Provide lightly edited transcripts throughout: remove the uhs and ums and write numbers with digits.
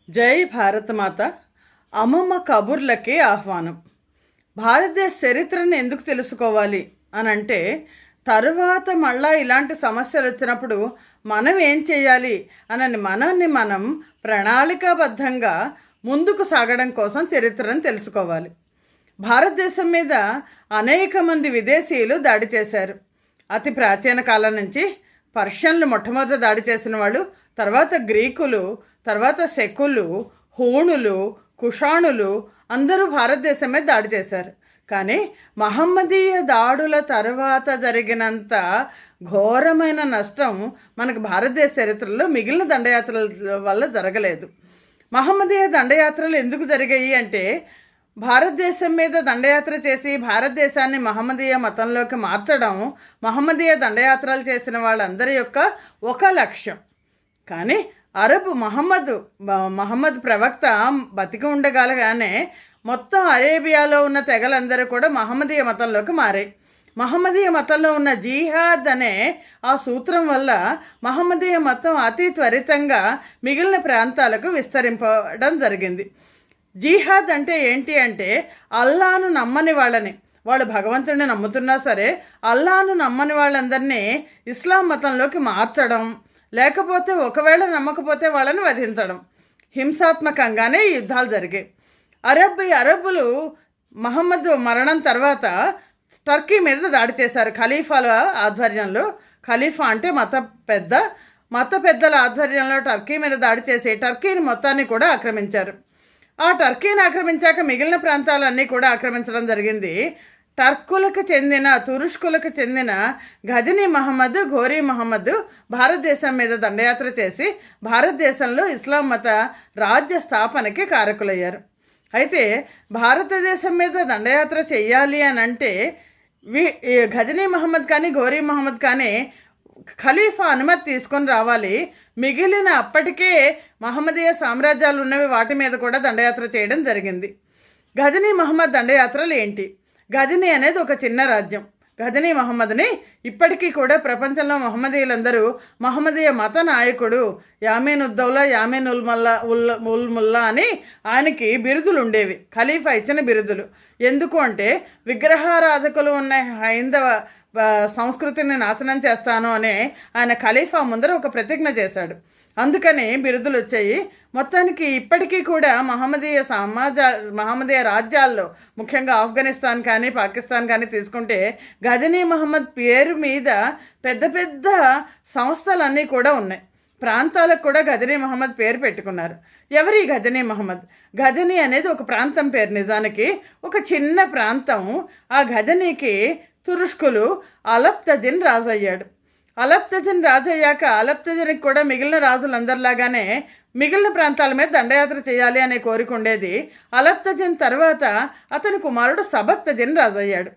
జై భారతమాత. అమ్మమ్మ కబుర్లకి ఆహ్వానం. భారతదేశ చరిత్రను ఎందుకు తెలుసుకోవాలి అని అంటే, తరువాత మళ్ళా ఇలాంటి సమస్యలు వచ్చినప్పుడు మనం ఏం చేయాలి అని మనం ప్రణాళికాబద్ధంగా ముందుకు సాగడం కోసం చరిత్రను తెలుసుకోవాలి. భారతదేశం మీద అనేక మంది విదేశీయులు దాడి చేశారు. అతి ప్రాచీన కాలం నుంచి పర్షియన్లు మొట్టమొదటి దాడి చేసిన వాళ్ళు, తర్వాత గ్రీకులు, తర్వాత శకులు, హూణులు, కుషాణులు అందరూ భారతదేశం మీద దాడి చేశారు. కానీ మహమ్మదీయ దాడుల తర్వాత జరిగినంత ఘోరమైన నష్టం మనకు భారతదేశ చరిత్రలో మిగిలిన దండయాత్రల వల్ల జరగలేదు. మహమ్మదీయ దండయాత్రలు ఎందుకు జరిగాయి అంటే, భారతదేశం మీద దండయాత్ర చేసి భారతదేశాన్ని మహమ్మదీయ మతంలోకి మార్చడం మహమ్మదీయ దండయాత్రలు చేసిన వాళ్ళందరి యొక్క ఒక లక్ష్యం. కానీ మహమ్మద్ ప్రవక్త బతికి ఉండగలగానే మొత్తం అరేబియాలో ఉన్న తెగలందరూ కూడా మహమ్మదీయ మతంలోకి మారాయి. మహమ్మదీయ మతంలో ఉన్న జిహాద్ అనే ఆ సూత్రం వల్ల మహమ్మదీయ మతం అతి త్వరితంగా మిగిలిన ప్రాంతాలకు విస్తరింపడం జరిగింది. జిహాద్ అంటే ఏంటి అంటే, అల్లాను నమ్మని వాళ్ళని, వాళ్ళు భగవంతుడిని నమ్ముతున్నా సరే అల్లాను నమ్మని వాళ్ళందరినీ ఇస్లాం మతంలోకి మార్చడం, లేకపోతే ఒకవేళ నమ్మకపోతే వాళ్ళని వధించడం. హింసాత్మకంగానే ఈ యుద్ధాలు జరిగాయి. అరబ్బులు మహమ్మద్ మరణం తర్వాత టర్కీ మీద దాడి చేశారు ఖలీఫాల ఆధ్వర్యంలో. ఖలీఫా అంటే మత పెద్దల ఆధ్వర్యంలో టర్కీ మీద దాడి చేసి టర్కీని మొత్తాన్ని కూడా ఆక్రమించారు. ఆ టర్కీని ఆక్రమించాక మిగిలిన ప్రాంతాలన్నీ కూడా ఆక్రమించడం జరిగింది. తురుష్కులకు చెందిన గజనీ మహమ్మద్, ఘోరీ మహమ్మద్ భారతదేశం మీద దండయాత్ర చేసి భారతదేశంలో ఇస్లాం మత రాజ్య స్థాపనకి కారకులయ్యారు. అయితే భారతదేశం మీద దండయాత్ర చెయ్యాలి అని అంటే గజనీ మహమ్మద్ కానీ ఘోరీ మహమ్మద్ కానీ ఖలీఫా అనుమతి తీసుకొని రావాలి. మిగిలిన అప్పటికే మహమ్మదీయ సామ్రాజ్యాలు ఉన్నవి, వాటి మీద కూడా దండయాత్ర చేయడం జరిగింది. గజనీ మహమ్మద్ దండయాత్రలు ఏంటి? గజనీ అనేది ఒక చిన్న రాజ్యం. గజనీ మహమ్మద్ని ఇప్పటికీ కూడా ప్రపంచంలో మహమ్మదీయులందరూ మహమ్మదీయ మత నాయకుడు యామీనుద్దౌలా, ఉల్ ముల్లా అని ఆయనకి బిరుదులు ఉండేవి, ఖలీఫా ఇచ్చిన బిరుదులు. ఎందుకు అంటే, విగ్రహారాధకులు ఉన్న హైందవ సంస్కృతిని నాశనం చేస్తాను అని ఆయన ఖలీఫా ముందర ఒక ప్రతిజ్ఞ చేశాడు. అందుకని బిరుదులు వచ్చాయి. మొత్తానికి ఇప్పటికీ కూడా మహమ్మదీయ రాజ్యాల్లో, ముఖ్యంగా ఆఫ్ఘనిస్తాన్ కానీ పాకిస్తాన్ కానీ తీసుకుంటే గజనీ మహమ్మద్ పేరు మీద పెద్ద పెద్ద సంస్థలన్నీ కూడా ఉన్నాయి. ప్రాంతాలకు కూడా గజనీ మహమ్మద్ పేరు పెట్టుకున్నారు. ఎవరి గజనీ మహమ్మద్? గజనీ అనేది ఒక ప్రాంతం పేరు. నిజానికి ఒక చిన్న ప్రాంతం. ఆ గజనీకి తురుష్కులు అలప్తజిన్ రాజు అయ్యాడు. అలప్తజిన్ రాజు అయ్యాక అలప్తజిన్కి కూడా మిగిలిన రాజులందరిలాగానే మిగిలిన ప్రాంతాల మీద దండయాత్ర చేయాలి అనే కోరిక ఉండేది. అలప్తజిన్ తర్వాత అతని కుమారుడు సబక్తజిన్ రాజు అయ్యాడు.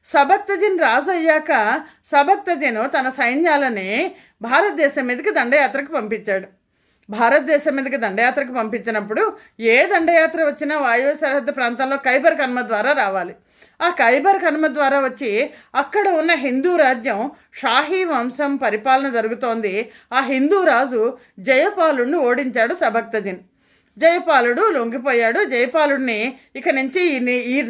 సబక్తజిన్ రాజు అయ్యాక సబక్తజిన్ తన సైన్యాలని భారతదేశం మీదకి దండయాత్రకు పంపించాడు. భారతదేశం మీదకి దండయాత్రకు పంపించినప్పుడు ఏ దండయాత్ర వచ్చినా వాయువ్య సరిహద్దు ప్రాంతంలో ఖైబర్ కన్మ ద్వారా రావాలి. ఆ ఖైబర్ కన్మ ద్వారా వచ్చి అక్కడ ఉన్న హిందూ రాజ్యం, షాహీ వంశం పరిపాలన జరుగుతోంది. ఆ హిందూ రాజు జయపాలుడిని ఓడించాడు సబక్తజిన్. జయపాలుడు లొంగిపోయాడు. జయపాలుడిని ఇక నుంచి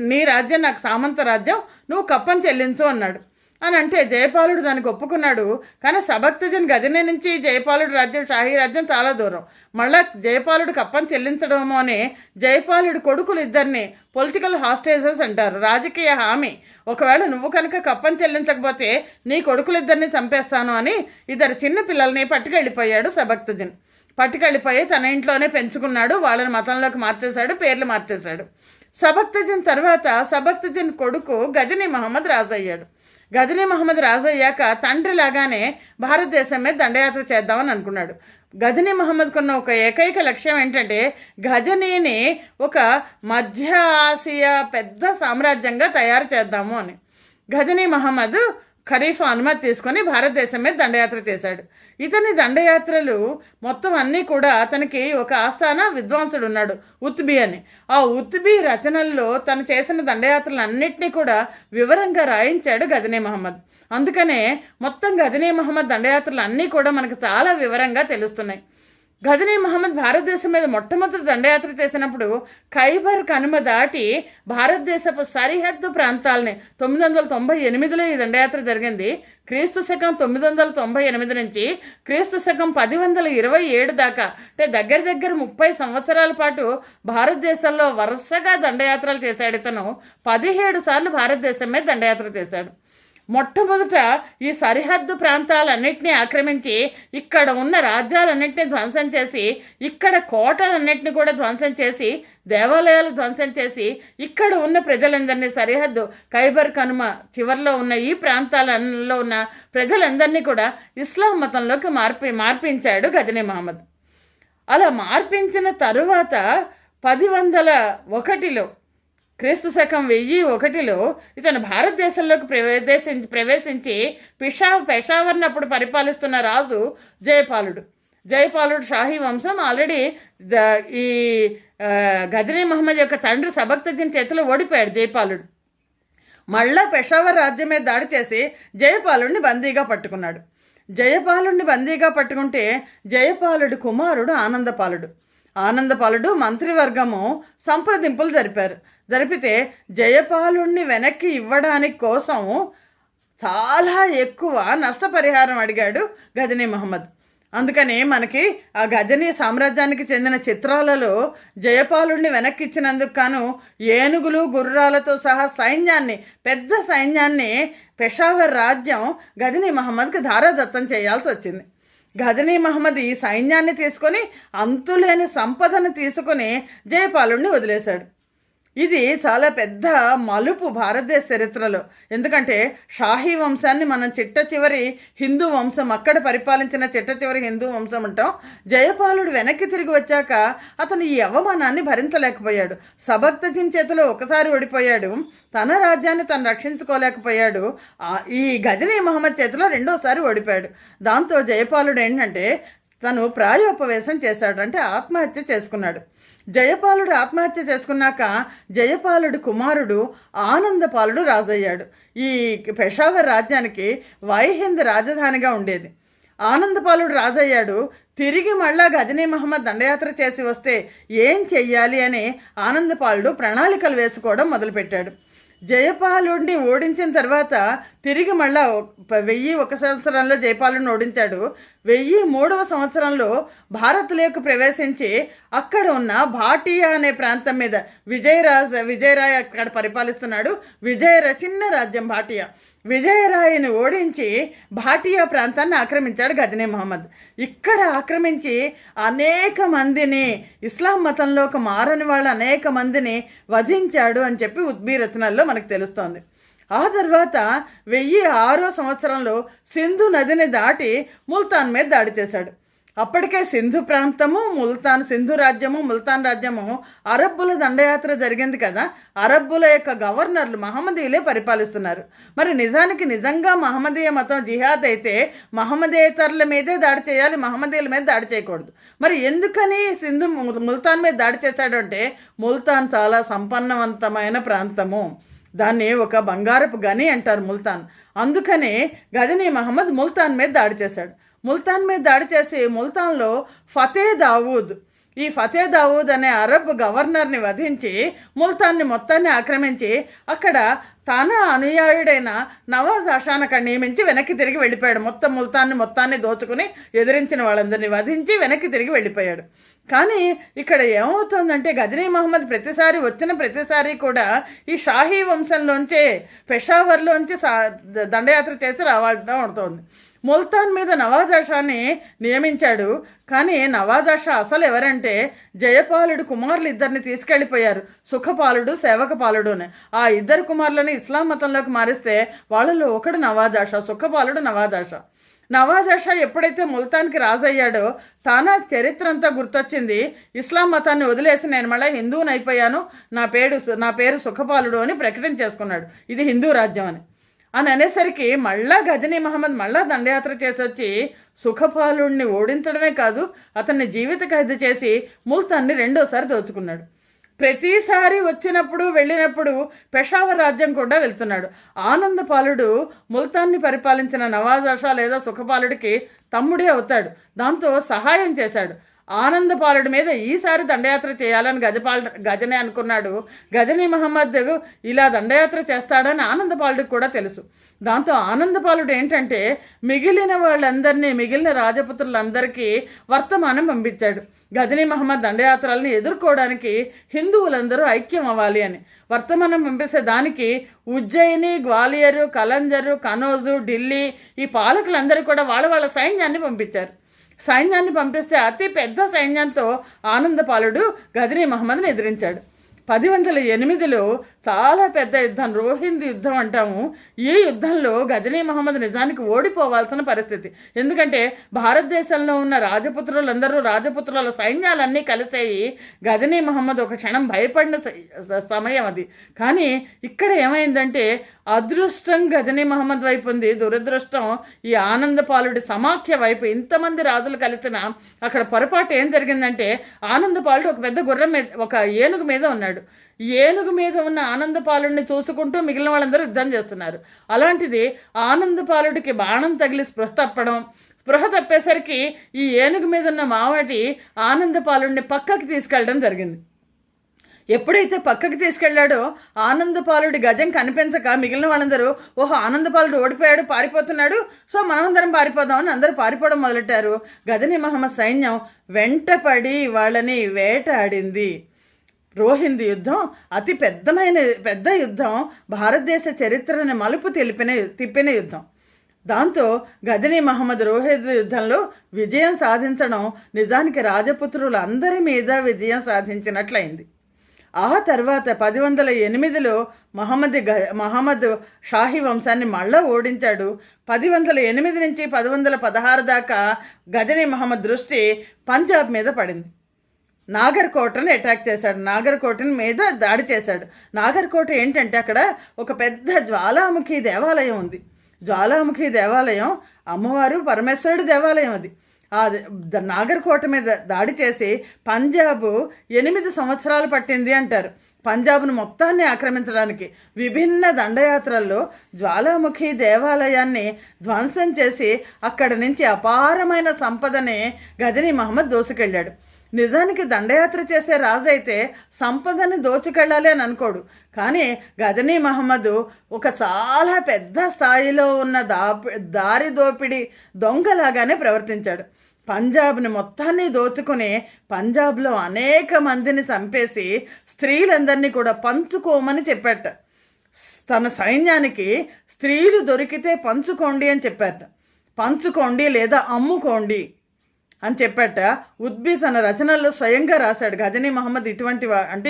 నీ రాజ్యం నాకు సామంత రాజ్యం, నువ్వు కప్పం చెల్లించు అన్నాడు. అని అంటే జయపాలుడు దానికి ఒప్పుకున్నాడు. కానీ సబక్తజిన్ గజనీ నుంచి జయపాలుడు రాజ్యం, షాహీ రాజ్యం చాలా దూరం. మళ్ళా జయపాలుడు కప్పం చెల్లించడమో అని జయపాలుడి కొడుకులు ఇద్దరిని పొలిటికల్ హాస్టేజెస్ అంటారు, రాజకీయ హామీ. ఒకవేళ నువ్వు కనుక కప్పం చెల్లించకపోతే నీ కొడుకులిద్దరిని చంపేస్తాను అని ఇద్దరు చిన్న పిల్లల్ని పట్టుకెళ్ళిపోయాడు సబక్తజిన్. పట్టుకెళ్ళిపోయి తన ఇంట్లోనే పెంచుకున్నాడు. వాళ్ళని మతంలోకి మార్చేశాడు, పేర్లు మార్చేశాడు. సబక్తజిన్ తర్వాత సబక్తజిన్ కొడుకు గజనీ మహమ్మద్ రాజు అయ్యాడు. గజనీ మహమ్మద్ రాజు అయ్యాక తండ్రి లాగానే భారతదేశం మీద దండయాత్ర చేద్దామని అనుకున్నాడు. గజనీ మహమ్మద్కున్న ఒక ఏకైక లక్ష్యం ఏంటంటే, గజనీని ఒక మధ్య ఆసియా పెద్ద సామ్రాజ్యంగా తయారు చేద్దాము అని. గజనీ మహమ్మద్ ఖలీఫా అనుమతి తీసుకొని భారతదేశం మీద దండయాత్ర చేశాడు. ఇతని దండయాత్రలు మొత్తం అన్నీ కూడా, అతనికి ఒక ఆస్థాన విద్వాంసుడు ఉన్నాడు, ఉత్బీ అని. ఆ ఉత్బీ రచనల్లో తను చేసిన దండయాత్రలు అన్నింటినీ కూడా వివరంగా రాయించాడు గజనీ మహమ్మద్. అందుకనే మొత్తం గజనీ మహమ్మద్ దండయాత్రలు అన్నీ కూడా మనకు చాలా వివరంగా తెలుస్తున్నాయి. గజనీ మహమ్మద్ భారతదేశం మీద మొట్టమొదటి దండయాత్ర చేసినప్పుడు ఖైబర్ కనుమ దాటి భారతదేశపు సరిహద్దు ప్రాంతాలని 998లో ఈ దండయాత్ర జరిగింది. క్రీస్తు శకం 998 నుంచి క్రీస్తు శకం 1027 దాకా, అంటే దగ్గర దగ్గర 30 సంవత్సరాల పాటు భారతదేశంలో వరుసగా దండయాత్రలు చేశాడు. ఇతను 17 సార్లు భారతదేశం మీద దండయాత్ర చేశాడు. మొట్టమొదట ఈ సరిహద్దు ప్రాంతాలన్నింటినీ ఆక్రమించి ఇక్కడ ఉన్న రాజ్యాలన్నింటినీ ధ్వంసం చేసి, ఇక్కడ కోటలన్నింటినీ కూడా ధ్వంసం చేసి, దేవాలయాలు ధ్వంసం చేసి, ఇక్కడ ఉన్న ప్రజలందరినీ సరిహద్దు ఖైబర్ కనుమ చివరిలో ఉన్న ఈ ప్రాంతాలలో ఉన్న ప్రజలందరినీ కూడా ఇస్లాం మతంలోకి మార్పించాడు గజనీ మహమ్మద్. అలా మార్పించిన తరువాత 1001లో క్రీస్తు శకం 1001లో ఇతను భారతదేశంలోకి ప్రవేశించి పెషావర్ని అప్పుడు పరిపాలిస్తున్న రాజు జయపాలుడు షాహీ వంశం ఆల్రెడీ ఈ గజనీ మహమ్మద్ యొక్క తండ్రి సబక్తజన్ చేతిలో ఓడిపోయాడు జయపాలుడు. మళ్ళా పెషావర్ రాజ్యం మీద దాడి చేసి జయపాలుడిని బందీగా పట్టుకున్నాడు. జయపాలుడిని బందీగా పట్టుకుంటే జయపాలుడి కుమారుడు ఆనందపాలుడు మంత్రివర్గము సంప్రదింపులు జరిపితే జయపాలుడిని వెనక్కి ఇవ్వడానికి కోసం చాలా ఎక్కువ నష్టపరిహారం అడిగాడు గజనీ మహమ్మద్. అందుకని మనకి ఆ గజనీ సామ్రాజ్యానికి చెందిన చిత్రాలలో జయపాలుడిని వెనక్కి ఇచ్చినందుకు గాను ఏనుగులు గుర్రాలతో సహా పెద్ద సైన్యాన్ని పెషావర్ రాజ్యం గజనీ మహమ్మద్కి ధారాదత్తం చేయాల్సి వచ్చింది. గజనీ మహమ్మద్ ఈ సైన్యాన్ని తీసుకొని అంతులేని సంపదను తీసుకొని జయపాలుడిని వదిలేశాడు. ఇది చాలా పెద్ద మలుపు భారతదేశ చరిత్రలో. ఎందుకంటే షాహీ వంశాన్ని మనం చివరి హిందూ వంశం, అక్కడ పరిపాలించిన చివరి హిందూ వంశం అంటాం. జయపాలుడు వెనక్కి తిరిగి వచ్చాక అతను ఈ అవమానాన్ని భరించలేకపోయాడు. సబక్తజన్ చేతిలో ఒకసారి ఓడిపోయాడు, తన రాజ్యాన్ని తను రక్షించుకోలేకపోయాడు. ఈ గజనీ మహమ్మద్ చేతిలో రెండోసారి ఓడిపోయాడు. దాంతో జయపాలుడు ఏంటంటే తను ప్రాయోపవేశం చేశాడు, అంటే ఆత్మహత్య చేసుకున్నాడు. జయపాలుడు ఆత్మహత్య చేసుకున్నాక జయపాలుడు కుమారుడు ఆనందపాలుడు రాజయ్యాడు. ఈ పెషావర్ రాజ్యానికి వైహింద్ రాజధానిగా ఉండేది. ఆనందపాలుడు రాజయ్యాడు. తిరిగి మళ్ళా గజనీ మహమ్మద్ దండయాత్ర చేసి వస్తే ఏం చెయ్యాలి అని ఆనందపాలుడు ప్రణాళికలు వేసుకోవడం మొదలుపెట్టాడు. జయపాలుడిని ఓడించిన తర్వాత తిరిగి మళ్ళా 1001 సంవత్సరంలో జయపాలుడిని ఓడించాడు. 1003వ సంవత్సరంలో భారత్లోకి ప్రవేశించి అక్కడ ఉన్న భాటియా అనే ప్రాంతం మీద విజయరాయ్ అక్కడ పరిపాలిస్తున్నాడు. చిన్న రాజ్యం భాటియా. విజయరాయని ఓడించి భాటియా ప్రాంతాన్ని ఆక్రమించాడు గజనీ మహమ్మద్. ఇక్కడ ఆక్రమించి అనేక మందిని, ఇస్లాం మతంలోకి మారని వాళ్ళు అనేక మందిని వధించాడు అని చెప్పి ఉద్బీ రచనల్లో మనకు తెలుస్తోంది. ఆ తర్వాత 1006వ సంవత్సరంలో సింధు నదిని దాటి ముల్తాన్ మీద దాడి చేశాడు. అప్పటికే సింధు ప్రాంతము సింధు రాజ్యము ముల్తాన్ రాజ్యము అరబ్బుల దండయాత్ర జరిగింది కదా. అరబ్బుల యొక్క గవర్నర్లు మహమ్మదీయులే పరిపాలిస్తున్నారు. మరి నిజంగా మహమ్మదీయ మతం జిహాద్ అయితే మహమ్మదేతరుల మీదే దాడి చేయాలి, మహమ్మదీయుల మీద దాడి చేయకూడదు. మరి ఎందుకని ముల్తాన్ మీద దాడి చేశాడు అంటే, ముల్తాన్ చాలా సంపన్నవంతమైన ప్రాంతము, దాన్ని ఒక బంగారపు గని అంటారు ముల్తాన్. అందుకనే గజనీ మహమ్మద్ ముల్తాన్ మీద దాడి చేశాడు. ముల్తాన్ మీద దాడి చేసి ముల్తాన్లో ఈ ఫతే దావూద్ అనే అరబ్ గవర్నర్ని వధించి ముల్తాన్ని మొత్తాన్ని ఆక్రమించి అక్కడ తన అనుయాయుడైన నవాజ్ ఆషాను అక్కడ నియమించి వెనక్కి తిరిగి వెళ్ళిపోయాడు. మొత్తాన్ని దోచుకుని ఎదిరించిన వాళ్ళందరినీ వధించి వెనక్కి తిరిగి వెళ్ళిపోయాడు. కానీ ఇక్కడ ఏమవుతుందంటే గజనీ మహమ్మద్ వచ్చిన ప్రతిసారి కూడా ఈ షాహీ వంశంలోంచే పెషావర్లోంచి దండయాత్ర చేసి రావడం అవుతుంది. ముల్తాన్ మీద నవాజ్ ఆషాని నియమించాడు. కానీ నవాజ్ ఆషా అసలు ఎవరంటే జయపాలుడు కుమారులు ఇద్దరిని తీసుకెళ్ళిపోయారు, సుఖపాలుడు సేవకపాలుడు అని. ఆ ఇద్దరు కుమారులని ఇస్లాం మతంలోకి మారిస్తే వాళ్ళలో ఒకడు నవాజ్ ఆషా, సుఖపాలుడు నవాజ్ ఆషా. నవాజ్ ఆషా ఎప్పుడైతే ముల్తాన్కి రాజయ్యాడో తన చరిత్ర అంతా గుర్తొచ్చింది. ఇస్లాం మతాన్ని వదిలేసి నేను మళ్ళీ హిందువుని అయిపోయాను, నా పేరు సుఖపాలుడు అని ప్రకటన చేసుకున్నాడు. ఇది హిందూ రాజ్యం అని అనేసరికి మళ్ళా గజనీ మహమ్మద్ మళ్ళా దండయాత్ర చేసి వచ్చి సుఖపాలుడిని ఓడించడమే కాదు, అతన్ని జీవిత ఖైదు చేసి ముల్తాన్ని రెండోసారి దోచుకున్నాడు. ప్రతిసారి వెళ్ళినప్పుడు పెషావర్ రాజ్యం కూడా వెళ్తున్నాడు. ఆనందపాలుడు ముల్తాన్ని పరిపాలించిన నవాజ్ ఆషా లేదా సుఖపాలుడికి తమ్ముడే అవుతాడు. దాంతో సహాయం చేశాడు. ఆనందపాలుడి మీద ఈసారి దండయాత్ర చేయాలని గజని అనుకున్నాడు. గజనీ మహమ్మద్ ఇలా దండయాత్ర చేస్తాడని ఆనందపాలుడికి కూడా తెలుసు. దాంతో ఆనందపాలుడు ఏంటంటే మిగిలిన రాజపుత్రులందరికీ వర్తమానం పంపించాడు. గజనీ మహమ్మద్ దండయాత్రలను ఎదుర్కోవడానికి హిందువులందరూ ఐక్యం అవ్వాలి అని వర్తమానం పంపిస్తే దానికి ఉజ్జయిని, గ్వాలియరు, కలంజరు, కనోజు, ఢిల్లీ ఈ పాలకులందరూ కూడా వాళ్ళ సైన్యాన్ని పంపించారు. సైన్యాన్ని పంపిస్తే అతి పెద్ద సైన్యంతో ఆనందపాలుడు గజనీ మహమ్మద్ని ఎదిరించాడు. 1008లో చాలా పెద్ద యుద్ధం, రోహింద్ యుద్ధం అంటాము. ఈ యుద్ధంలో గజనీ మహమ్మద్ నిజానికి ఓడిపోవాల్సిన పరిస్థితి. ఎందుకంటే భారతదేశంలో ఉన్న రాజపుత్రుల సైన్యాలన్నీ కలిసాయి. గజనీ మహమ్మద్ ఒక క్షణం భయపడిన సమయం అది. కానీ ఇక్కడ ఏమైందంటే అదృష్టం గజనీ మహమ్మద్ వైపు ఉంది, దురదృష్టం ఈ ఆనందపాలుడి సమాఖ్య వైపు. ఇంతమంది రాజులు కలిసిన అక్కడ పొరపాటు ఏం జరిగిందంటే ఆనందపాలుడు ఒక పెద్ద గుర్రం మీద, ఒక ఏనుగు మీద ఉన్నాడు. ఏనుగు మీద ఉన్న ఆనందపాలుడిని చూసుకుంటూ మిగిలిన వాళ్ళందరూ యుద్ధం చేస్తున్నారు. అలాంటిది ఆనందపాలుడికి బాణం తగిలి స్పృహ తప్పేసరికి ఈ ఏనుగు మీద ఉన్న మావటి ఆనందపాలుడిని పక్కకి తీసుకెళ్ళడం జరిగింది. ఎప్పుడైతే పక్కకి తీసుకెళ్లాడో ఆనందపాలుడి గజం కనిపించక మిగిలిన వాళ్ళందరూ ఓహో ఆనందపాలుడు ఓడిపోయాడు, పారిపోతున్నాడు, సో మనమందరం పారిపోదామని అందరూ పారిపోవడం మొదలెట్టారు. గజనీ మహమ్మద్ సైన్యం వెంటపడి వాళ్ళని వేటాడింది. రోహింద్ యుద్ధం అతి పెద్ద యుద్ధం, భారతదేశ చరిత్రను మలుపు తిప్పిన యుద్ధం. దాంతో గజనీ మహమ్మద్ రోహింద్ యుద్ధంలో విజయం సాధించడం నిజానికి రాజపుత్రులందరి మీద విజయం సాధించినట్లయింది. ఆ తర్వాత 1008లో మహమ్మద్ షాహీ వంశాన్ని మళ్ళా ఓడించాడు. 1008 నుంచి 1016 దాకా గజనీ మహమ్మద్ దృష్టి పంజాబ్ మీద పడింది. నాగర్కోటను అటాక్ చేశాడు, నాగర్కోట మీద దాడి చేశాడు. నాగర్కోట ఏంటంటే అక్కడ ఒక పెద్ద జ్వాలాముఖి దేవాలయం ఉంది. జ్వాలాముఖి దేవాలయం అమ్మవారు పరమేశ్వరుడి దేవాలయం అది. ఆ నాగర్కోట మీద దాడి చేసి పంజాబ్ 8 సంవత్సరాలు పట్టింది అంటారు పంజాబ్ను మొత్తాన్ని ఆక్రమించడానికి. విభిన్న దండయాత్రల్లో జ్వాలాముఖి దేవాలయాన్ని ధ్వంసం చేసి అక్కడి నుంచి అపారమైన సంపదని గజనీ మహమ్మద్ దోసుకెళ్ళాడు. నిజానికి దండయాత్ర చేసే రాజు అయితే సంపదని దోచుకెళ్ళాలి అని అనుకోడు. కానీ గజనీ మహమ్మద్ ఒక చాలా పెద్ద స్థాయిలో ఉన్న దారి దోపిడి దొంగలాగానే ప్రవర్తించాడు. పంజాబ్ని మొత్తాన్ని దోచుకుని పంజాబ్లో అనేక మందిని చంపేసి స్త్రీలందరినీ కూడా పంచుకోమని చెప్పాట. తన సైన్యానికి స్త్రీలు దొరికితే పంచుకోండి అని చెప్పాట. పంచుకోండి లేదా అమ్ముకోండి అని చెప్పాట. ఉద్బి తన రచనల్లో స్వయంగా రాశాడు. గజనీ మహమ్మద్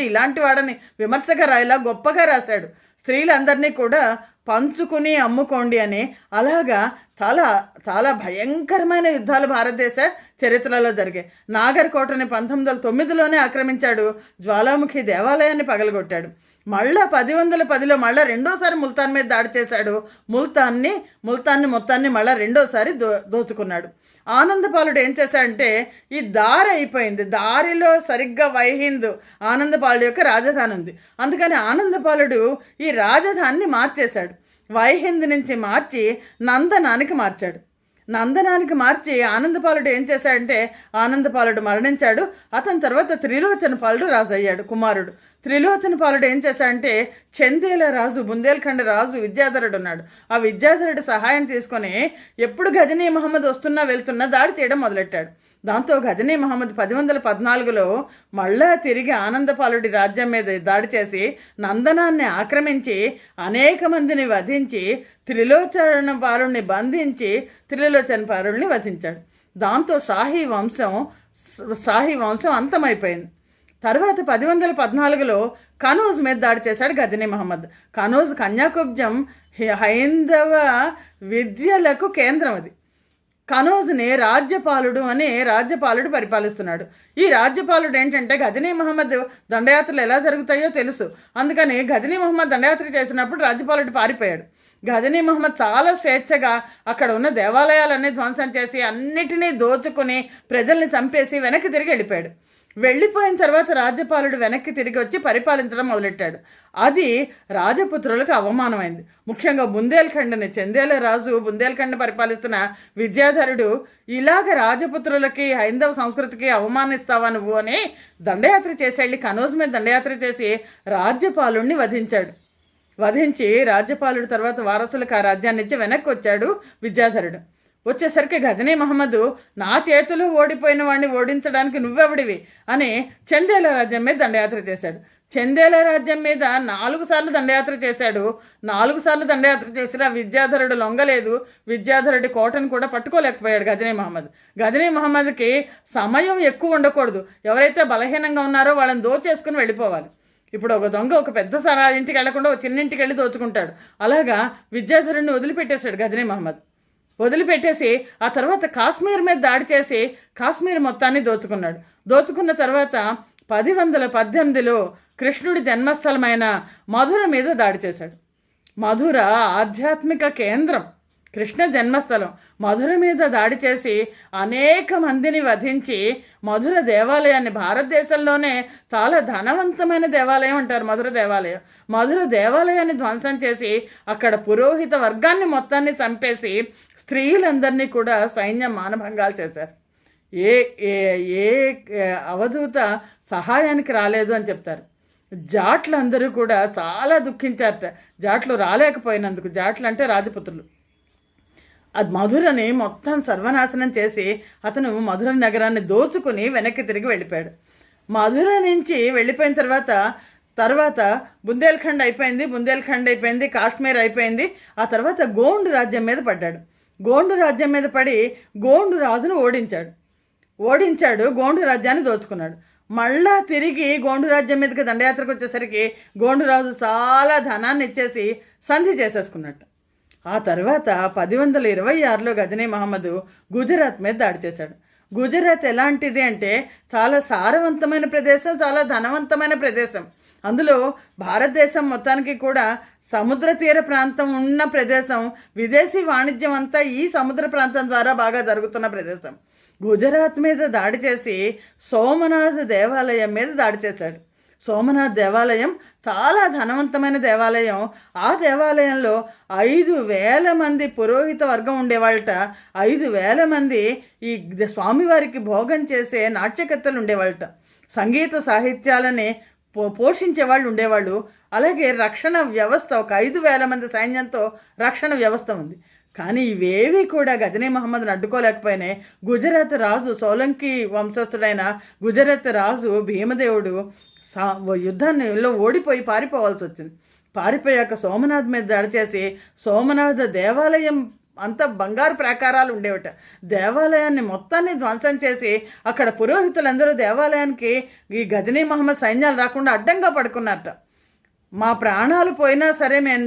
ఇలాంటి వాడని విమర్శగా రాయలా గొప్పగా రాశాడు. స్త్రీలందరినీ కూడా పంచుకుని అమ్ముకోండి అని. అలాగా చాలా చాలా భయంకరమైన యుద్ధాలు భారతదేశ చరిత్రలో జరిగాయి. నాగర్కోటని 1909లోనే ఆక్రమించాడు. జ్వాలాముఖి దేవాలయాన్ని పగలగొట్టాడు. మళ్ళా 1110లో మళ్ళీ రెండోసారి ముల్తాన్ మీద దాడి చేశాడు. ముల్తాన్ని మొత్తాన్ని మళ్ళీ రెండోసారి దోచుకున్నాడు. ఆనందపాలుడు ఏం చేశాడంటే ఈ దారి అయిపోయింది, దారిలో సరిగ్గా వైహింద్ ఆనందపాలుడు యొక్క రాజధాని ఉంది. అందుకని ఆనందపాలుడు ఈ రాజధానిని మార్చేశాడు. వైహింద్ నుంచి మార్చి నందనానికి మార్చి ఆనందపాలుడు ఏం చేశాడంటే ఆనందపాలుడు మరణించాడు. అతని తర్వాత త్రిలోచనపాలుడు రాజు అయ్యాడు, కుమారుడు. త్రిలోచనపాలుడు ఏం చేశాడంటే చందేల రాజు, బుందేల్ఖండ్ రాజు విద్యాధరుడు ఉన్నాడు. ఆ విద్యాధరుడి సహాయం తీసుకొని ఎప్పుడు గజనీ మహమ్మద్ వస్తున్నా వెళ్తున్నా దాడి చేయడం మొదలెట్టాడు. దాంతో గజనీ మహమ్మద్ 1014లో మళ్ళా తిరిగి ఆనందపాలుడి రాజ్యం మీద దాడి చేసి నందనాన్ని ఆక్రమించి అనేక మందిని వధించి త్రిలోచనపాలుడిని బంధించి త్రిలోచనపాలుడిని వధించాడు. దాంతో షాహీ వంశం అంతమైపోయింది. తర్వాత 1014లో కనౌజ్ మీద దాడి చేశాడు గజనీ మహమ్మద్. కనౌజ్ కన్యాకుబ్జం హైందవ విద్యలకు కేంద్రం అది. కనౌజ్ని రాజ్యపాలుడు పరిపాలిస్తున్నాడు. ఈ రాజ్యపాలుడు ఏంటంటే గజనీ మహమ్మద్ దండయాత్రలు ఎలా జరుగుతాయో తెలుసు. అందుకని గజనీ మహమ్మద్ దండయాత్ర చేసినప్పుడు రాజ్యపాలుడు పారిపోయాడు. గజనీ మహమ్మద్ చాలా స్వేచ్ఛగా అక్కడ ఉన్న దేవాలయాలన్నీ ధ్వంసం చేసి అన్నిటినీ దోచుకుని ప్రజల్ని చంపేసి వెనక్కి తిరిగి వెళ్ళిపోయాడు. వెళ్ళిపోయిన తర్వాత రాజ్యపాలుడు వెనక్కి తిరిగి వచ్చి పరిపాలించడం మొదలెట్టాడు. అది రాజపుత్రులకు అవమానమైంది. ముఖ్యంగా బుందేల్ఖండ్ని, చందేల రాజు బుందేల్ఖండ్ పరిపాలిస్తున్న విద్యాధరుడు ఇలాగ రాజపుత్రులకి హైందవ సంస్కృతికి అవమానిస్తావా నువ్వు అని దండయాత్ర చేసి వెళ్ళి కనౌజ్ మీద దండయాత్ర చేసి రాజ్యపాలుడిని వధించి రాజ్యపాలుడు తర్వాత వారసులకు ఆ రాజ్యాన్ని ఇచ్చి వెనక్కి వచ్చాడు విద్యాధరుడు. వచ్చేసరికి గజనీ మహమ్మద్ నా చేతిలో ఓడిపోయిన వాడిని ఓడించడానికి నువ్వెవడివి అని చందేల రాజ్యం మీద దండయాత్ర చేశాడు. చందేల రాజ్యం మీద 4 సార్లు దండయాత్ర చేశాడు. 4 సార్లు దండయాత్ర చేసినా విద్యాధరుడు లొంగలేదు. విద్యాధరుడి కోటను కూడా పట్టుకోలేకపోయాడు గజనీ మహమ్మద్కి సమయం ఎక్కువ ఉండకూడదు. ఎవరైతే బలహీనంగా ఉన్నారో వాళ్ళని దోచేసుకుని వెళ్ళిపోవాలి. ఇప్పుడు ఒక దొంగ ఒక పెద్ద ఇంటికి వెళ్లకుండా ఒక చిన్న ఇంటికి వెళ్ళి దోచుకుంటాడు. అలాగా విద్యాధరుడిని వదిలిపెట్టేశాడు గజనీ మహమ్మద్. వదిలిపెట్టేసి ఆ తర్వాత కాశ్మీర్ మీద దాడి చేసి కాశ్మీర్ మొత్తాన్ని దోచుకున్న తర్వాత 1018లో కృష్ణుడి జన్మస్థలమైన మధుర మీద దాడి చేశాడు. మధుర ఆధ్యాత్మిక కేంద్రం, కృష్ణ జన్మస్థలం. మధుర మీద దాడి చేసి అనేక మందిని వధించి మధుర దేవాలయాన్ని, భారతదేశంలోనే చాలా ధనవంతమైన దేవాలయం అంటారు మధుర దేవాలయాన్ని ధ్వంసం చేసి అక్కడ పురోహిత వర్గాన్ని మొత్తాన్ని చంపేసి స్త్రీలందరినీ కూడా సైన్యం మానభంగాలు చేశారు. ఏ అవధూత సహాయానికి రాలేదు అని చెప్తారు. జాట్లందరూ కూడా చాలా దుఃఖించారట. జాట్లు రాలేకపోయినందుకు. జాట్లు అంటే రాజపుత్రులు. అది మధురని మొత్తం సర్వనాశనం చేసి అతను మధుర నగరాన్ని దోచుకుని వెనక్కి తిరిగి వెళ్ళిపోయాడు. మధుర నుంచి వెళ్ళిపోయిన తర్వాత బుందేల్ఖండ్ అయిపోయింది, కాశ్మీర్ అయిపోయింది. ఆ తర్వాత గోండు రాజ్యం మీద పడ్డాడు. గోండు రాజ్యం మీద పడి గోండు రాజును ఓడించాడు. గోండు రాజ్యాన్ని దోచుకున్నాడు. మళ్ళా తిరిగి గోండు రాజ్యం మీదకి దండయాత్రకు వచ్చేసరికి గోండు రాజు చాలా ధనాన్ని ఇచ్చేసి సంధి చేసేసుకున్నట్టు. ఆ తర్వాత 1026లో గజనీ మహమ్మద్ గుజరాత్ మీద దాడి చేశాడు. గుజరాత్ ఎలాంటిది అంటే చాలా సారవంతమైన ప్రదేశం, చాలా ధనవంతమైన ప్రదేశం. అందులో భారతదేశం మొత్తానికి కూడా సముద్ర తీర ప్రాంతం ఉన్న ప్రదేశం. విదేశీ వాణిజ్యం అంతా ఈ సముద్ర ప్రాంతం ద్వారా బాగా జరుగుతున్న ప్రదేశం. గుజరాత్ మీద దాడి చేసి సోమనాథ్ దేవాలయం మీద దాడి చేశాడు. సోమనాథ్ దేవాలయం చాలా ధనవంతమైన దేవాలయం. ఆ దేవాలయంలో 5,000 మంది పురోహిత వర్గం ఉండేవాళ్ళట. 5,000 మంది ఈ స్వామివారికి భోగం చేసే నాట్యకర్తలు ఉండేవాళ్ళట. సంగీత సాహిత్యాలని పోషించే వాళ్ళు ఉండేవాళ్ళు. అలాగే రక్షణ వ్యవస్థ, ఒక 5,000 మంది సైన్యంతో రక్షణ వ్యవస్థ ఉంది. కానీ ఇవేవి కూడా గజనీ మహమ్మద్ని అడ్డుకోలేకపోయినాయి. గుజరాత్ రాజు, సోలంకి వంశస్థుడైన గుజరాత్ రాజు భీమదేవుడు యుద్ధాల్లో ఓడిపోయి పారిపోవాల్సి వచ్చింది. పారిపోయాక సోమనాథ్ మీద దాడి చేసి సోమనాథ దేవాలయం అంతా బంగారు ప్రాకారాలు ఉండేవట. దేవాలయాన్ని మొత్తాన్ని ధ్వంసం చేసి అక్కడ పురోహితులందరూ దేవాలయానికి ఈ గజనీ మహమ్మద్ సైన్యాలు రాకుండా అడ్డంగా పడుకున్నారట. మా ప్రాణాలు పోయినా సరే మేము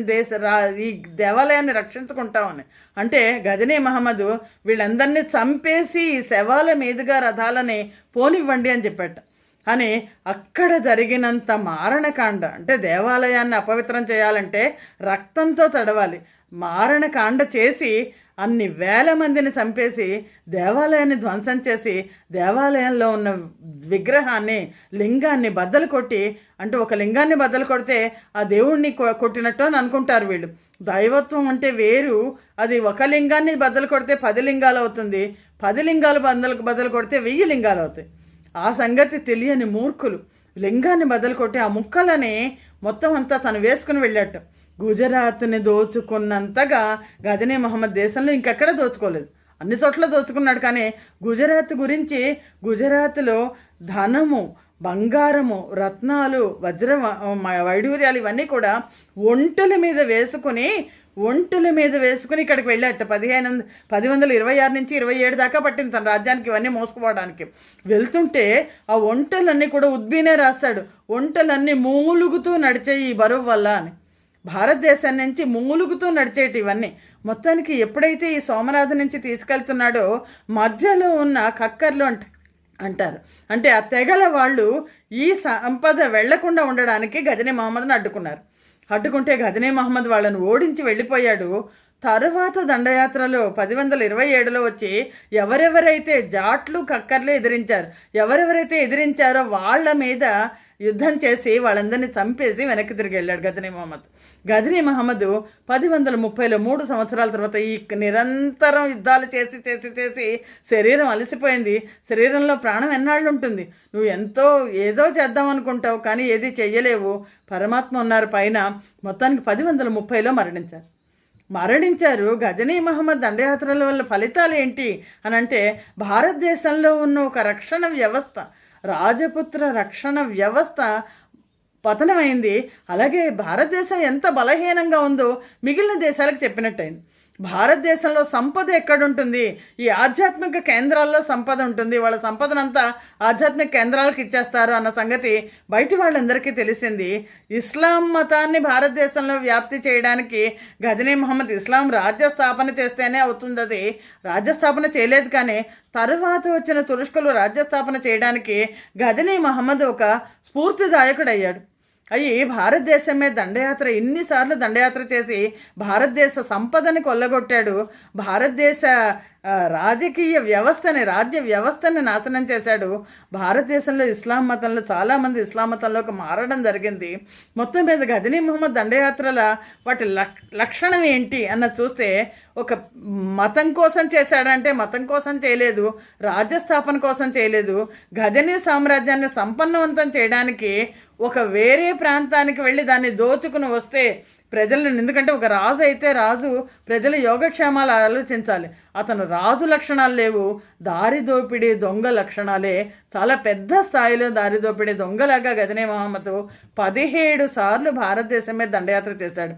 ఈ దేవాలయాన్ని రక్షించుకుంటామని. అంటే గజనీ మహమ్మద్ వీళ్ళందరినీ చంపేసి ఈ శవాల మీదుగా రథాలని పోనివ్వండి అని చెప్పాట. అని అక్కడ జరిగినంత మారణకాండ, అంటే దేవాలయాన్ని అపవిత్రం చేయాలంటే రక్తంతో తడవాలి. మారణకాండ చేసి అన్ని వేల మందిని చంపేసి దేవాలయాన్ని ధ్వంసం చేసి దేవాలయంలో ఉన్న విగ్రహాన్ని, లింగాన్ని బద్దలు కొట్టి, అంటే ఒక లింగాన్ని బద్దలు కొడితే ఆ దేవుణ్ణి కొట్టినట్టు అని అనుకుంటారు వీళ్ళు. దైవత్వం అంటే వేరు. అది ఒక లింగాన్ని బద్దలు కొడితే 10 లింగాలు అవుతుంది, 10 లింగాలు బద్దలు కొడితే 1000 లింగాలు అవుతాయి. ఆ సంగతి తెలియని మూర్ఖులు లింగాన్ని బద్దలు కొట్టి ఆ ముక్కలని మొత్తం అంతా తను వేసుకుని వెళ్ళాట. గుజరాత్ని దోచుకున్నంతగా గజనీ మహమ్మద్ దేశంలో ఇంకెక్కడ దోచుకోలేదు. అన్ని చోట్ల దోచుకున్నాడు. కానీ గుజరాత్ గురించి, గుజరాత్లో ధనము, బంగారము, రత్నాలు, వైడూర్యాలు ఇవన్నీ కూడా ఒంటెల మీద వేసుకుని ఇక్కడికి వెళ్ళాట. 1126 నుంచి 27 దాకా పట్టింది తన రాజ్యానికి ఇవన్నీ మోసుకుపోవడానికి. వెళ్తుంటే ఆ ఒంటెలన్నీ కూడా ఉద్బీనే రాస్తాడు, ఒంటెలన్నీ మూలుగుతూ నడిచే ఈ బరువు వల్ల అని. భారతదేశం నుంచి మూలుగుతూ నడిచేటి ఇవన్నీ. మొత్తానికి ఎప్పుడైతే ఈ సోమనాథ్ నుంచి తీసుకెళ్తున్నాడో మధ్యలో ఉన్న కక్కర్లు అంటారు, అంటే ఆ తెగల వాళ్ళు ఈ సంపద వెళ్లకుండా ఉండడానికి గజనీ మహమ్మద్ని అడ్డుకుంటే గజనీ మహమ్మద్ వాళ్ళను ఓడించి వెళ్ళిపోయాడు. తరువాత దండయాత్రలో 1027లో వచ్చి ఎవరెవరైతే జాట్లు కక్కర్లు ఎదిరించారు, ఎవరెవరైతే ఎదిరించారో వాళ్ళ మీద యుద్ధం చేసి వాళ్ళందరినీ చంపేసి వెనక్కి తిరిగి వెళ్ళాడు గజనీ మహమ్మద్. గజనీ మహమ్మద్ 1030లో 3 సంవత్సరాల తర్వాత ఈ నిరంతరం యుద్ధాలు చేసి చేసి చేసి శరీరం అలసిపోయింది. శరీరంలో ప్రాణం ఎన్నాళ్ళు ఉంటుంది? నువ్వు ఏదో చేద్దాం అనుకుంటావు, కానీ ఏది చెయ్యలేవు. పరమాత్మ ఉన్నారు పైన. మొత్తానికి 1030లో మరణించారు. గజనీ మహమ్మద్ దండయాత్రల వల్ల ఫలితాలు ఏంటి అని అంటే, భారతదేశంలో ఉన్న ఒక రక్షణ వ్యవస్థ, రాజపుత్ర రక్షణ వ్యవస్థ పతనమైంది. అలాగే భారతదేశం ఎంత బలహీనంగా ఉందో మిగిలిన దేశాలకు చెప్పినట్టయింది. భారతదేశంలో సంపద ఎక్కడుంటుంది? ఈ ఆధ్యాత్మిక కేంద్రాల్లో సంపద ఉంటుంది. వాళ్ళ సంపదనంతా ఆధ్యాత్మిక కేంద్రాలకు ఇచ్చేస్తారు అన్న సంగతి బయటి వాళ్ళందరికీ తెలిసింది. ఇస్లాం మతాన్ని భారతదేశంలో వ్యాప్తి చేయడానికి గజనీ మహమ్మద్ ఇస్లాం రాజ్య స్థాపన చేస్తేనే అవుతుంది. అది రాజ్యస్థాపన చేయలేదు, కానీ తరువాత వచ్చిన తురుష్కులు రాజ్యస్థాపన చేయడానికి గజనీ మహమ్మద్ ఒక స్ఫూర్తిదాయకుడయ్యాడు. భారతదేశం మీద దండయాత్ర ఇన్నిసార్లు దండయాత్ర చేసి భారతదేశ సంపదని కొల్లగొట్టాడు. భారతదేశ రాజకీయ వ్యవస్థని, రాజ్య వ్యవస్థని నాశనం చేశాడు. భారతదేశంలో ఇస్లాం మతంలో చాలామంది ఇస్లాం మతంలోకి మారడం జరిగింది. మొత్తం మీద గజనీ మహమ్మద్ దండయాత్రల వాటి లక్షణం ఏంటి అన్నది చూస్తే, ఒక మతం కోసం చేశాడంటే మతం కోసం చేయలేదు, రాజ్యస్థాపన కోసం చేయలేదు. గజనీ సామ్రాజ్యాన్ని సంపన్నవంతం చేయడానికి ఒక వేరే ప్రాంతానికి వెళ్ళి దాన్ని దోచుకుని వస్తే ప్రజలను, ఎందుకంటే ఒక రాజు అయితే రాజు ప్రజల యోగక్షేమాలు ఆలోచించాలి. అతను రాజు లక్షణాలు లేవు, దారి దోపిడీ దొంగ లక్షణాలే. చాలా పెద్ద స్థాయిలో దారి దోపిడీ దొంగలాగా గజనీ మహమ్మద్ 17 సార్లు భారతదేశం మీద దండయాత్ర చేశాడు.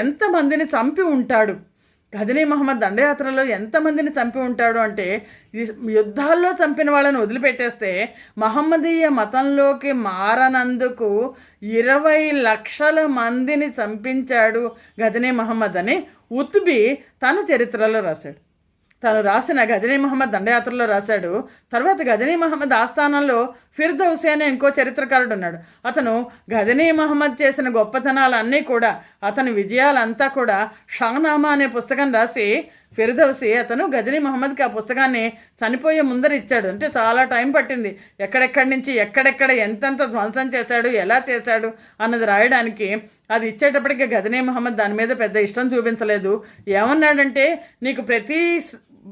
ఎంతమందిని చంపి ఉంటాడు గజనీ మహమ్మద్ దండయాత్రలో? ఎంతమందిని చంపి ఉంటాడు అంటే, యుద్ధాల్లో చంపిన వాళ్ళని వదిలిపెట్టేస్తే మహమ్మదీయ మతంలోకి మారనందుకు 20 లక్షల మందిని చంపించాడు గజనీ మహమ్మద్ అని ఉత్బి తన చరిత్రలో రాశాడు. తను రాసిన గజనీ మహమ్మద్ దండయాత్రలో రాశాడు. తర్వాత గజనీ మహమ్మద్ ఆస్థానంలో ఫిర్దౌసి అనే ఇంకో చరిత్రకారుడు ఉన్నాడు. అతను గజనీ మహమ్మద్ చేసిన గొప్పతనాలన్నీ కూడా, అతని విజయాలంతా కూడా షానామా అనే పుస్తకం రాసి ఫిర్దౌసి అతను గజనీ మహమ్మద్కి ఆ పుస్తకాన్ని చనిపోయే ముందర ఇచ్చాడు. అంటే చాలా టైం పట్టింది, ఎక్కడెక్కడి నుంచి ఎక్కడెక్కడ ఎంతెంత ధ్వంసం చేశాడు, ఎలా చేశాడు అన్నది రాయడానికి. అది ఇచ్చేటప్పటికి గజనీ మహమ్మద్ దాని మీద పెద్ద ఇష్టం చూపించలేదు. ఏమన్నాడంటే, నీకు ప్రతి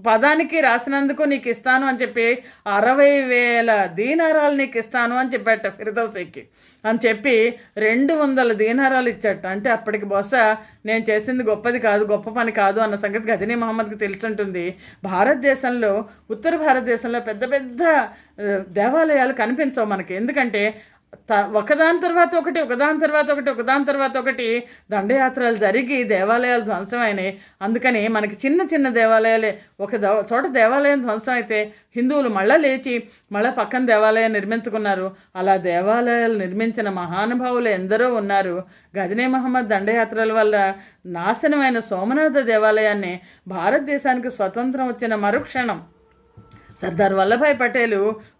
పదానికి రాసినందుకు నీకు ఇస్తాను అని చెప్పి 60,000 దీనారాలు నీకు ఇస్తాను అని చెప్పాట ఫిర్దౌసికి. అని చెప్పి 200 దీనారాలు ఇచ్చట. అంటే అప్పటికి బహుశా నేను చేసింది గొప్పది కాదు, గొప్ప పని కాదు అన్న సంగతి గజనీ మహమ్మద్కి తెలుసుంటుంది. భారతదేశంలో, ఉత్తర భారతదేశంలో పెద్ద పెద్ద దేవాలయాలు కనిపించవు మనకి. ఎందుకంటే ఒకదాని తర్వాత ఒకటి ఒకదాని తర్వాత ఒకటి ఒకదాని తర్వాత ఒకటి దండయాత్రలు జరిగి దేవాలయాలు ధ్వంసం అయినాయి. అందుకని మనకి చిన్న చిన్న దేవాలయాలే. ఒక చోట దేవాలయం ధ్వంసం అయితే హిందువులు మళ్ళీ లేచి మళ్ళీ పక్కన దేవాలయం నిర్మించుకున్నారు. అలా దేవాలయాలు నిర్మించిన మహానుభావులు ఎందరో ఉన్నారు. గజనీ మహమ్మద్ దండయాత్రల వల్ల నాశనమైన సోమనాథ దేవాలయాన్ని భారతదేశానికి స్వతంత్రం వచ్చిన మరుక్షణం సర్దార్ వల్లభాయ్ పటేల్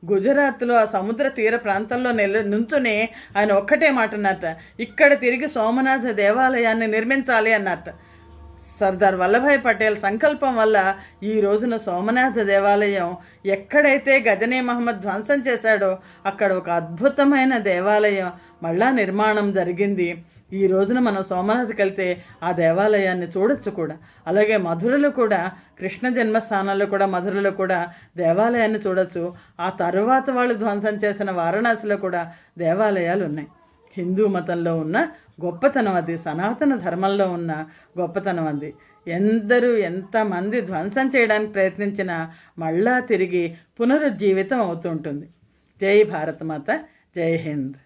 గుజరాత్లో ఆ సముద్ర తీర ప్రాంతంలో నుంచుని ఆయన ఒక్కటే మాట అన్నట్ట, ఇక్కడ తిరిగి సోమనాథ దేవాలయాన్ని నిర్మించాలి అన్నట్ట. సర్దార్ వల్లభాయ్ పటేల్ సంకల్పం వల్ల ఈ రోజున సోమనాథ దేవాలయం ఎక్కడైతే గజనీ మహమ్మద్ ధ్వంసం చేశాడో అక్కడ ఒక అద్భుతమైన దేవాలయం మళ్ళా నిర్మాణం జరిగింది. ఈ రోజున మనం సోమనాథ్కి వెళ్తే ఆ దేవాలయాన్ని చూడొచ్చు కూడా. అలాగే మధురలో కూడా, కృష్ణ జన్మస్థానంలో కూడా, మధురలో కూడా దేవాలయాన్ని చూడొచ్చు. ఆ తరువాత వాళ్ళు ధ్వంసం చేసిన వారణాసిలో కూడా దేవాలయాలు ఉన్నాయి. హిందూ మతంలో ఉన్న గొప్పతనం అది, సనాతన ధర్మంలో ఉన్న గొప్పతనం అది. ఎంతమంది ధ్వంసం చేయడానికి ప్రయత్నించినా మళ్ళా తిరిగి పునరుజ్జీవితం అవుతుంటుంది. జై భారతమాత, జై హింద్.